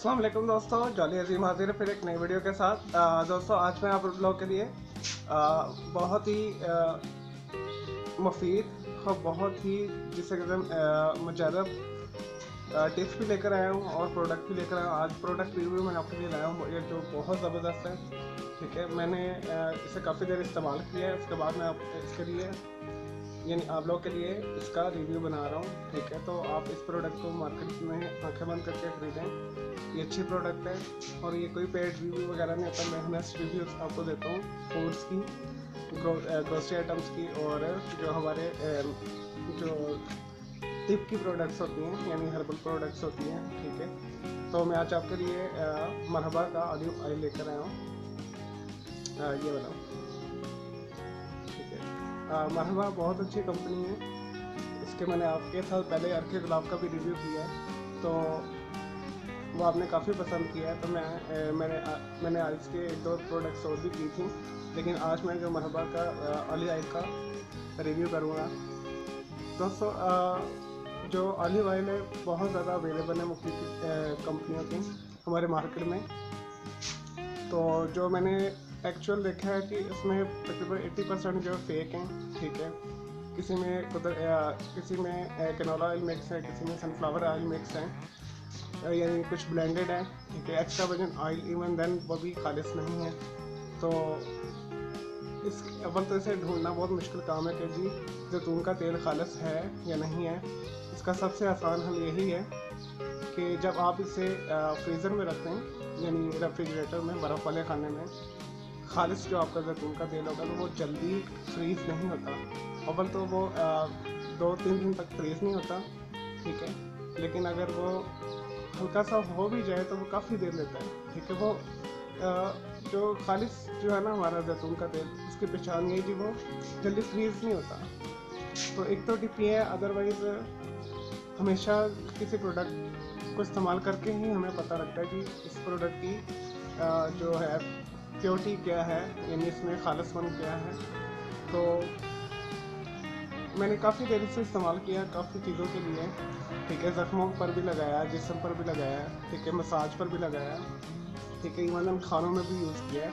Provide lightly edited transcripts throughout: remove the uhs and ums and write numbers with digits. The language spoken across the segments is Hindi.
अस्सलाम वालेकुम दोस्तों, जॉली अजीम हाजिर है फिर एक नई वीडियो के साथ। दोस्तों आज मैं आप लोगों के लिए बहुत ही मुफीद और बहुत ही जिसे कहते हैं मुजरब टिप्स भी लेकर आया हूँ और प्रोडक्ट भी लेकर आया हूँ। आज प्रोडक्ट रिव्यू मैंने आपके लिए लाया हूँ, ये जो बहुत ज़बरदस्त है। ठीक है, मैंने इसे काफ़ी देर इस्तेमाल किया है, उसके बाद मैं इसके लिए यानी आप लोगों के लिए इसका रिव्यू बना रहा हूँ। ठीक है, तो आप इस प्रोडक्ट को मार्केट में आंखें बंद करके खरीदें। ये अच्छी प्रोडक्ट है और ये कोई पेड रिव्यू वगैरह नहीं होता। मैं हमेशा रिव्यूज़ आपको देता हूँ फूड्स की, ग्रोसरी आइटम्स की और जो हमारे जो टिप की प्रोडक्ट्स होती हैं यानी हर्बल प्रोडक्ट्स होती हैं। ठीक है, तो मैं आज आपके लिए मरहबा का ऑलिव ऑयल लेकर आया हूँ, ये बताऊँ। मरहबा बहुत अच्छी कंपनी है, इसके मैंने आपके साथ पहले अर्के गुलाब का भी रिव्यू किया है, तो वो आपने काफ़ी पसंद किया है। तो मैंने आज इसके एक दो प्रोडक्ट्स और भी की थी, लेकिन आज मैं जो मरहबा का ऑलिव ऑयल का रिव्यू करूँगा। दोस्तों जो ऑलिव ऑयल है बहुत ज़्यादा अवेलेबल है मुख्तलिफ कंपनियों की हमारे मार्केट में। तो जो मैंने एक्चुअल देखा है कि उसमें तकरीबन 80% जो फेक हैं। ठीक है, किसी में कैनोला ऑयल मिक्स है, किसी में सनफ्लावर ऑयल मिक्स है, यानी कुछ ब्लेंडेड है। ठीक है, extra virgin oil even then वो भी खालिस नहीं है। तो इस अव्वल तो इसे ढूंढना बहुत मुश्किल काम है कि जी जैतून का तेल खालिस है या नहीं है। इसका सबसे आसान हल यही है कि जब आप इसे फ्रीज़र में रखते हैं यानी रेफ्रिजरेटर में, बर्फ़ वाले खाने में, खालिस जो आपका जैतून का तेल होगा तो वो जल्दी फ्रीज़ नहीं होता। अव्वल तो वो 2-3 दिन तक फ्रीज़ नहीं होता। ठीक है, लेकिन अगर वो हल्का सा हो भी जाए तो वो काफ़ी देर लेता है। ठीक है, वो जो खालिस जो है ना हमारा जैतून का तेल, उसकी पहचान ये जी वो जल्दी फ्रीज़ नहीं होता। तो एक तो टिप ये है, अदरवाइज़ हमेशा किसी प्रोडक्ट को इस्तेमाल करके ही हमें पता लगता है कि इस प्रोडक्ट की जो है प्योरिटी क्या है, यानी इसमें खालिसपन क्या है। तो मैंने काफ़ी देर से इस्तेमाल किया काफ़ी चीज़ों के लिए। ठीक है, ज़ख्मों पर भी लगाया, जिस्म पर भी लगाया। ठीक है, मसाज पर भी लगाया। ठीक है, इवन खानों में भी यूज़ किया है।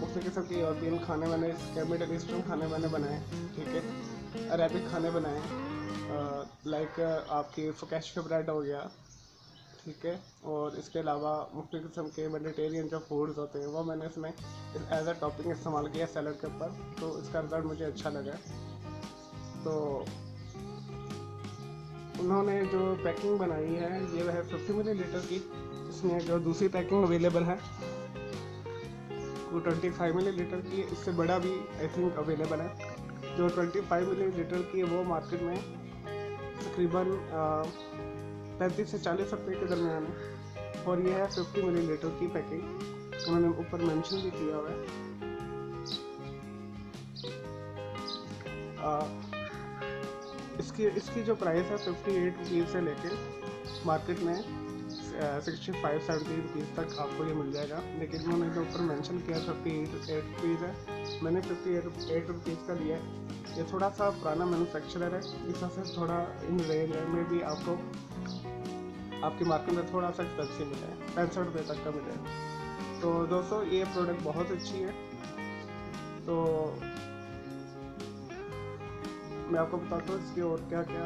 मुख्तलिफ किस्म के यूरोपियन खाने मैंने, मिडल ईस्टर्न खाने मैंने बनाए। ठीक है, अरेबिक खाने बनाए, लाइक आपकी फोकेशियो ब्रेड हो गया। ठीक है, और इसके अलावा मुख्तलिफ किस्म के वेजिटेरियन जो फूड्स होते हैं वो मैंने इसमें एज अ टॉपिंग इस्तेमाल किया सैलड के ऊपर, तो इसका रिज़ल्ट मुझे अच्छा लगा। तो उन्होंने जो पैकिंग बनाई है ये है 50 मिलीलीटर की। इसमें जो दूसरी पैकिंग अवेलेबल है वो 25 मिलीलीटर की, इससे बड़ा भी आई थिंक अवेलेबल है। जो 25 मिलीलीटर की है वो मार्केट में तकरीबन 35 से 40 रुपये के दरमियान है, और ये है 50 मिलीलीटर की पैकिंग। उन्होंने ऊपर मेंशन भी किया हुआ है। इसकी जो प्राइस है 58 रुपीज़ से लेकर मार्केट में 65-70 रुपीज़ तक आपको ये मिल जाएगा, लेकिन उन्होंने जो ऊपर मेंशन किया 58 रुपीज़ है, मैंने 58 रुपीज़ का लिया है। ये थोड़ा सा पुराना मैन्युफैक्चरर है, इस वजह से थोड़ा इन रेंज है, में भी आपको आपकी मार्केट में थोड़ा सा एक्सपेंसिव मिले, 65 रुपये तक का मिले। तो दोस्तों ये प्रोडक्ट बहुत अच्छी है। तो मैं आपको बताता हूँ इसके और क्या क्या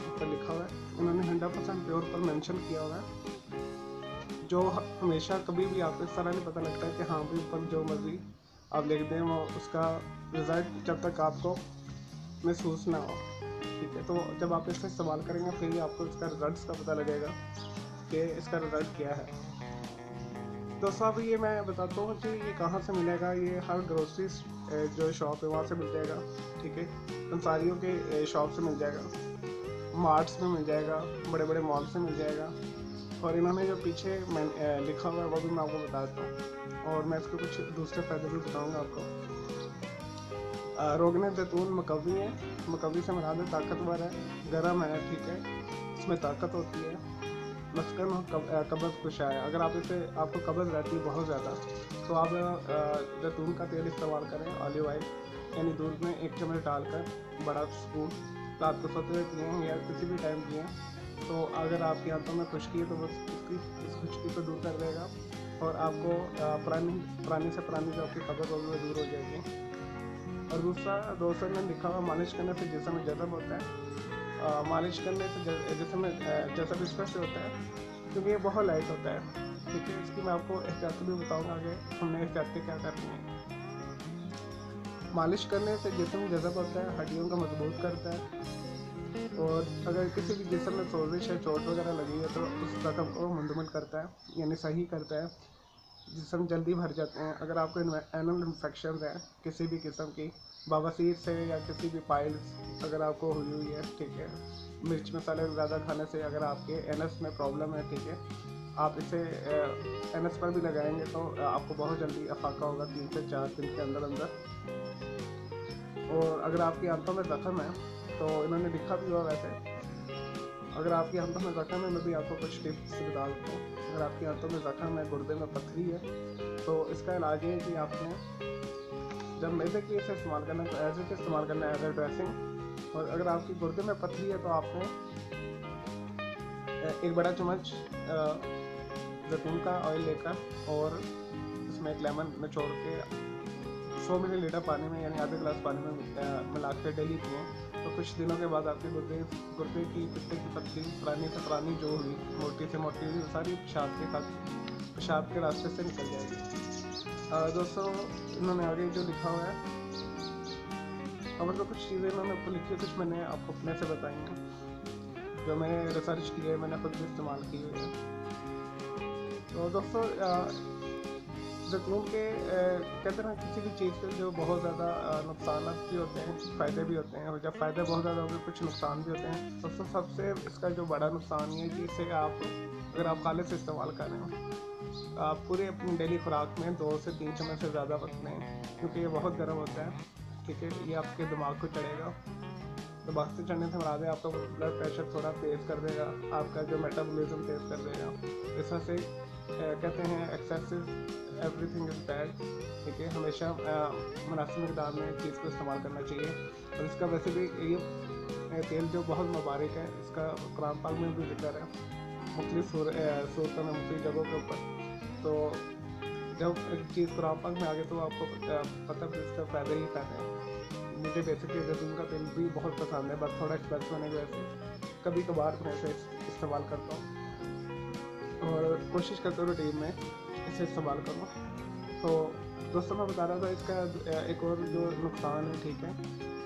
ऊपर लिखा हुआ है। उन्होंने 100% प्योर पर मेंशन किया हुआ है, जो हमेशा कभी भी आपको इस तरह नहीं पता लगता है कि हाँ भाई ऊपर जो मर्जी आप लिख दें वो उसका रिज़ल्ट जब तक आपको महसूस ना हो। ठीक है, तो जब आप इसे इस्तेमाल करेंगे फिर ही आपको इसका रिज़ल्ट का पता लगेगा कि इसका रिज़ल्ट क्या है। दोस्तों अभी ये मैं बताता हूँ कि ये कहाँ से मिलेगा। ये हर ग्रोसरी जो शॉप है वहाँ से मिल जाएगा। ठीक है, अंसारियों के शॉप से मिल जाएगा, मार्ट्स में मिल जाएगा, बड़े बड़े मॉल से मिल जाएगा। और इन्होंने जो पीछे लिखा हुआ है वो भी मैं आपको बता देता हूँ, और मैं इसके कुछ दूसरे फ़ायदे भी बताऊँगा आपको। रोगन जैतून मकवी है, मकवी से मुराद है ताकतवर है, गर्म है। ठीक है, इसमें ताकत होती है, मस्कन और कब्ज़ कुशा है। अगर आपको कब्ज़ रहती है बहुत ज़्यादा तो आप जैतून का तेल इस्तेमाल करें, ऑलिव ऑयल, यानी दूध में 1 चम्मच डालकर बड़ा स्पून रात को सोते हुए पिएँ या किसी भी टाइम पिएँ, तो अगर आपकी आंतों में खुश्की है तो वो इस खुश्की को दूर कर देगा और आपको पुरानी से पुरानी जो आपकी खबर होगी वो दूर हो जाएगी। और दूसरा दोस्तों ने लिखा हुआ मालिश करने से जिस्म में जज़ब होता है। मालिश करने से जिस्म में जज़ब स्पष्ट होता है क्योंकि ये बहुत लाइट होता है। ठीक है, इसकी मैं आपको एहतियात भी बताऊंगा आगे हमने एहतियातें क्या करनी है। मालिश करने से जिस्म में जज़ब होता है, हड्डियों को मजबूत करता है और अगर किसी भी जिस्म में सोजिश है, चोट वगैरह लगी है तो उस जख्म को मुंदमल करता है, यानी सही करता है। जिस्म जल्दी भर जाते हैं। अगर आपको एनल इन्फेक्शन है किसी भी किस्म की, बवासीर से या किसी भी पाइल्स अगर आपको हुई है, ठीक है, मिर्च मसाले ज़्यादा खाने से अगर आपके एनस में प्रॉब्लम है, ठीक है, आप इसे एनस पर भी लगाएंगे तो आपको बहुत जल्दी अफाका होगा 3 से 4 दिन के अंदर अंदर। और अगर आपकी आंतों में जख्म है तो इन्होंने लिखा भी हुआ वैसे, अगर आपकी आंतों में जख्म है, मैं भी आपको कुछ टिप्स बता देता हूँ। अगर आपकी आंतों में जख्म है, गुर्दे में पथरी है, तो इसका इलाज है कि आपने जब मैदे की इसे इस्तेमाल करना है तो एज इट इस्तेमाल करना है एज ए ड्रेसिंग। और अगर आपकी गुर्दे में पथरी है तो आपने 1 बड़ा चम्मच जैतून का ऑयल लेकर और इसमें 1 लेमन निचोड़ के 100 मिलीलीटर पानी में यानी आधे गिलास पानी में मिला के डेली पिएँ। तो कुछ दिनों के बाद आपके गुर्दे की पित्ते की पथरी पुरानी से पुरानी जो हुई, मोटी से मोटी हुई, सारी पेशाब के रास्ते से निकल जाएगी। दोस्तों इन्होंने आगे जो लिखा हुआ है, अब तो कुछ चीज़ें इन्होंने आपको लिखी है, कुछ मैंने आपको अपने से बताई हैं जो मैंने रिसर्च की है, मैंने खुद भी इस्तेमाल की हुई है। तो दोस्तों जैतून के कहते हैं ना, किसी भी चीज़ के जो बहुत ज़्यादा नुकसान भी होते हैं, फ़ायदे भी होते हैं, और जब फ़ायदे बहुत ज़्यादा होंगे कुछ नुकसान भी होते हैं। दोस्तों सबसे इसका जो बड़ा नुकसान ये है कि इसे अगर आप खाले से इस्तेमाल कर रहे हो, आप पूरे अपनी डेली खुराक में 2 से 3 चम्मच से ज़्यादा रख लें, क्योंकि ये बहुत गर्म होता है। ठीक है, ये आपके दिमाग को चढ़ेगा, दिमाग से चढ़ने से मरा दे आपका ब्लड प्रेशर थोड़ा तेज़ कर देगा, आपका जो मेटाबॉलिज्म तेज़ कर देगा। इस तरह से कहते हैं एक्सेसिव एवरीथिंग इज़ बैड। ठीक है, हमेशा मुनासिब मिक़दार में चीज़ को इस्तेमाल करना चाहिए। और इसका वैसे भी ये तेल जो बहुत मुबारक है, इसका कुरान पाक में भी जिक्र है मुख्तलिफ़ सूरतों में, मुख्तलिफ़ जगहों के ऊपर। तो जब चीज़ कुरान पाक में आ गई तो आपको पता है इसका फ़ायदे ही फ़ायदे हैं। मुझे बेसिकली जैतून का तेल भी बहुत पसंद है, बस थोड़ा एक्सपेंसिव होने की वजह से कभी कभार मैं इसे इस्तेमाल करता हूँ और कोशिश करता हूँ रूटीन में इसे इस्तेमाल करूँ। तो दोस्तों मैं बता रहा था इसका एक और जो नुकसान है, ठीक है,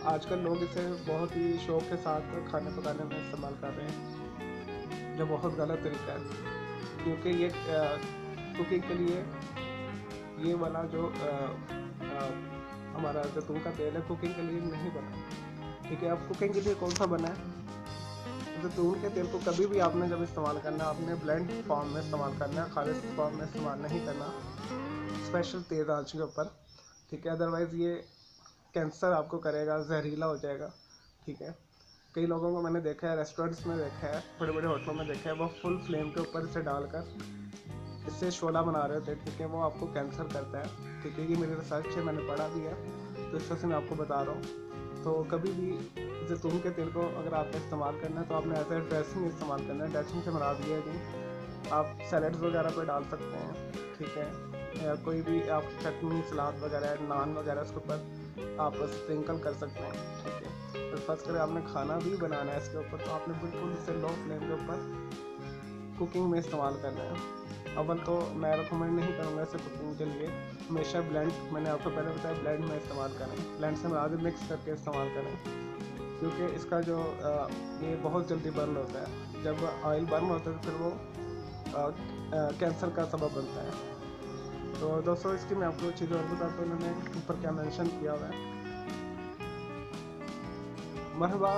आजकल लोग इसे बहुत ही शौक़ के साथ खाने पकाने में इस्तेमाल कर रहे हैं, जो बहुत गलत तरीका है, क्योंकि ये कुकिंग के लिए ये वाला जो हमारा जैतून का तेल है कुकिंग के लिए नहीं बना। ठीक है, अब कुकिंग के लिए कौन सा बना है? जैतून के तेल को कभी भी आपने जब इस्तेमाल करना है, आपने ब्लेंड फॉर्म में इस्तेमाल करना है, खालिश फॉर्म में इस्तेमाल नहीं करना, स्पेशल तेज़ आंच के ऊपर। ठीक है, अदरवाइज़ ये कैंसर आपको करेगा, जहरीला हो जाएगा। ठीक है, कई लोगों को मैंने देखा है, रेस्टोरेंट्स में देखा है, बड़े बड़े होटलों में देखा है, वो फुल फ्लेम के ऊपर इसे डालकर इससे शोला बना रहे होते हैं। ठीक है, वो आपको कैंसर करता है। ठीक है, ये मेरी रिसर्च है, मैंने पढ़ा भी है, तो इस तरह से मैं आपको बता रहा हूँ। तो कभी भी जैतून के तेल को अगर आपने इस्तेमाल करना है तो आपने ऐसे ड्रेसिंग इस्तेमाल करना है। ड्रेसिंग से मरा दिया नहीं, आप सैलड्स वगैरह पर डाल सकते हैं। ठीक है, या कोई भी आप चटनी, सलाद वगैरह, नान वगैरह इसके ऊपर आप स्प्रिंकल कर सकते हैं। ठीक है, तो फर्स्ट करें आपने खाना भी बनाना है इसके ऊपर, तो आपने बिल्कुल इसे लो फ्लेम के ऊपर कुकिंग में इस्तेमाल करना है। अव्वल तो मैं रिकमेंड नहीं करूँगा इसे कुकिंग के लिए, हमेशा ब्लेंड, मैंने आपको पहले बताया ब्लेंड में इस्तेमाल करें, ब्लेंड से आगे मिक्स करके इस्तेमाल करें, क्योंकि इसका जो ये बहुत जल्दी बर्न होता है। जब ऑयल बर्न होता है तो फिर वो कैंसर का सबब बनता है। तो दोस्तों इसकी मैं आपको चीज़ और बताता हूँ, इन्होंने ऊपर क्या मेंशन किया हुआ है। मरहबा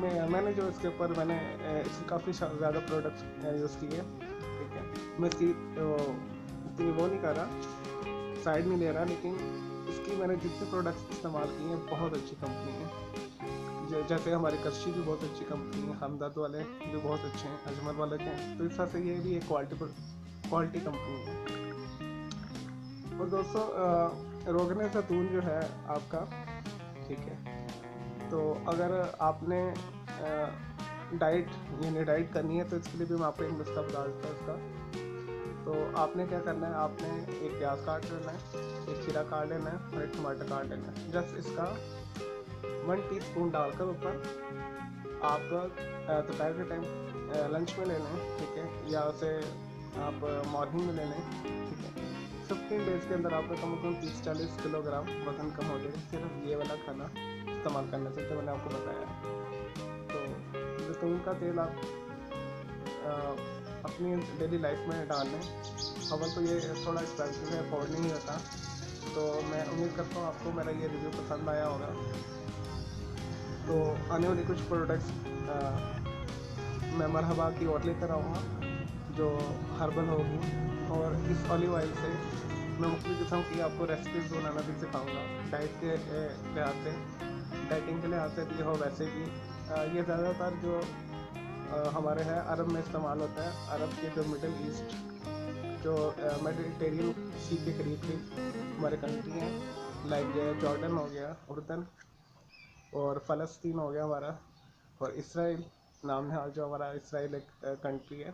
मैंने जो इसके ऊपर मैंने इसके काफ़ी ज़्यादा प्रोडक्ट्स यूज़ किए। ठीक है, मैं इतनी वो नहीं कर रहा, साइड नहीं ले रहा, लेकिन इसकी मैंने जितने प्रोडक्ट्स इस्तेमाल किए हैं बहुत अच्छी कंपनी है। जैसे हमारी कर्शी भी बहुत अच्छी कंपनी है, हमदर्द वाले भी बहुत अच्छे हैं, अजमल वाले के हैं, तो इस तरह से ये भी एक क्वालिटी कंपनी है। और दोस्तों रोगन जैतून जो है आपका, ठीक है, तो अगर आपने डाइट यानी डाइट करनी है तो इसके लिए भी मैं आपको एक नुस्खा बता देता हूँ इसका। तो आपने क्या करना है, आपने एक प्याज काट लेना है, एक खीरा काट लेना है और एक टमाटर काट लेना है। जस्ट इसका 1 टीस्पून डालकर ऊपर आप दोपहर के टाइम लंच में लेना है, ठीक है, या उसे आप मॉर्निंग में लेना है, ठीक है। 15 डेज़ के अंदर आपका कम से कम 30-40 किलोग्राम वजन कम हो जाएगा सिर्फ ये वाला खाना इस्तेमाल करने से, तो मैंने आपको बताया। तो जैतून का तेल आप अपनी डेली लाइफ में डाल लें। अव्वल तो ये थोड़ा एक्सपेंसिव है, अफोर्ड नहीं होता, तो मैं उम्मीद करता हूँ आपको मेरा ये रिव्यू पसंद आया होगा। तो आने वाले कुछ प्रोडक्ट्स मैं मरहबा की और लेकर आऊँगा जो हर्बल होगी, और इस ऑलिव ऑयल से मैं मुख्तलिफ किस्म की आपको रेसिपीज़ बनाना भी सिखाऊँगा। डाइट के लिहाज से, डाइटिंग के लिहाज से भी हो, वैसे भी ये ज़्यादातर जो हमारे है अरब में इस्तेमाल होता है। अरब के जो मिडिल ईस्ट जो मेडिटेरियन सी के करीब की हमारे कंट्री हैं, लाइक जॉर्डन हो गया, उर्दन और फ़लस्तीन हो गया हमारा, और इसराइल नाम है जो हमारा, इसराइल एक कंट्री है,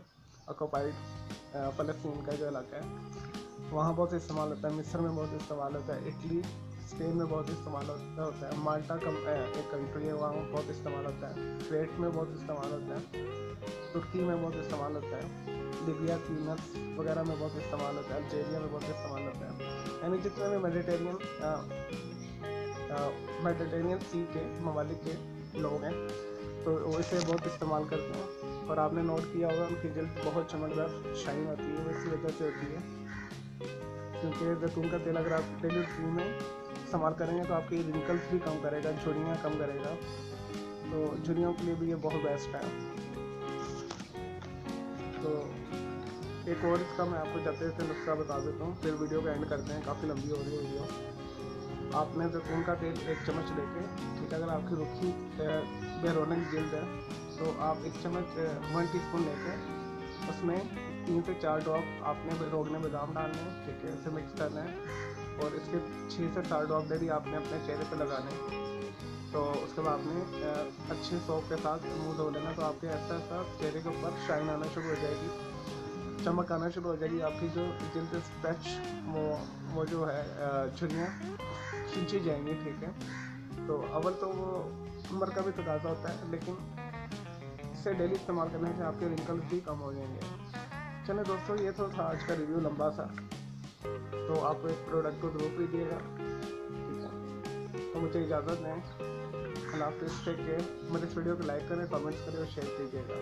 ऑक्यूपाइड फ़लस्तीन का जो इलाका है, वहाँ बहुत इस्तेमाल होता है। मिस्र में बहुत इस्तेमाल होता है, इटली स्पेन में बहुत इस्तेमाल होता है, माल्टा एक कंट्री है वहाँ बहुत इस्तेमाल होता है, क्रेट में बहुत इस्तेमाल होता है, तुर्की में बहुत इस्तेमाल होता है, लीबिया, ट्यूनिस वगैरह में बहुत इस्तेमाल होता है, अल्जीरिया में बहुत इस्तेमाल होता है। यानी जितने भी मेडिटेरियन सी के ममालिक के लोग हैं तो वो इसे बहुत इस्तेमाल करते हैं। और आपने नोट किया होगा उनकी जल्द बहुत चमकदार शाइन होती है, वो इसी वजह से होती है क्योंकि जैतून का तेल अगर आप डेली रूटीन में इस्तेमाल करेंगे तो आपकी रिंकल्स भी कम करेगा, झुर्रियाँ कम करेगा, तो झुर्रियों के लिए भी ये बहुत बेस्ट है। तो एक और इसका मैं आपको जाते जाते नुस्खा बता देता हूँ, फिर वीडियो को एंड करते हैं, काफ़ी लंबी हो रही है वीडियो। आपने जैतून का तेल 1 चम्मच लेके, ठीक है, अगर आपकी रुखी बेरोनक जल्द है तो आप 1 चम्मच 1 टीस्पून लेके उसमें 3 से 4 ड्रॉप आपने रोगने बादाम डालने हैं, ठीक है, इसे मिक्स करना है और इसके 6 से 7 ड्रॉप डेली आपने अपने चेहरे पे लगाने हैं। तो उसके बाद आपने अच्छे सोप के साथ मुंह धो लेना, तो आपके ऐसा ऐसा चेहरे के ऊपर शाइन आना शुरू हो जाएगी, चमक आना शुरू हो जाएगी, आपकी जो जल्द स्ट्रेच वो जो है झुर्रियाँ खींची जाएंगी, ठीक है। तो अव्वल तो वो उम्र का भी तकाजा होता है, लेकिन इसे डेली इस्तेमाल करने से आपके रिंकल्स भी कम हो जाएंगे। चलिए दोस्तों, ये तो था आज का रिव्यू लंबा सा, तो आप एक प्रोडक्ट को ज़रूर लीजिएगा, ठीक है। तो मुझे इजाज़त दें, अल्लाह हाफ़िज़, टेक केयर। मेरे इस वीडियो को लाइक करें, कमेंट्स करें और शेयर कीजिएगा।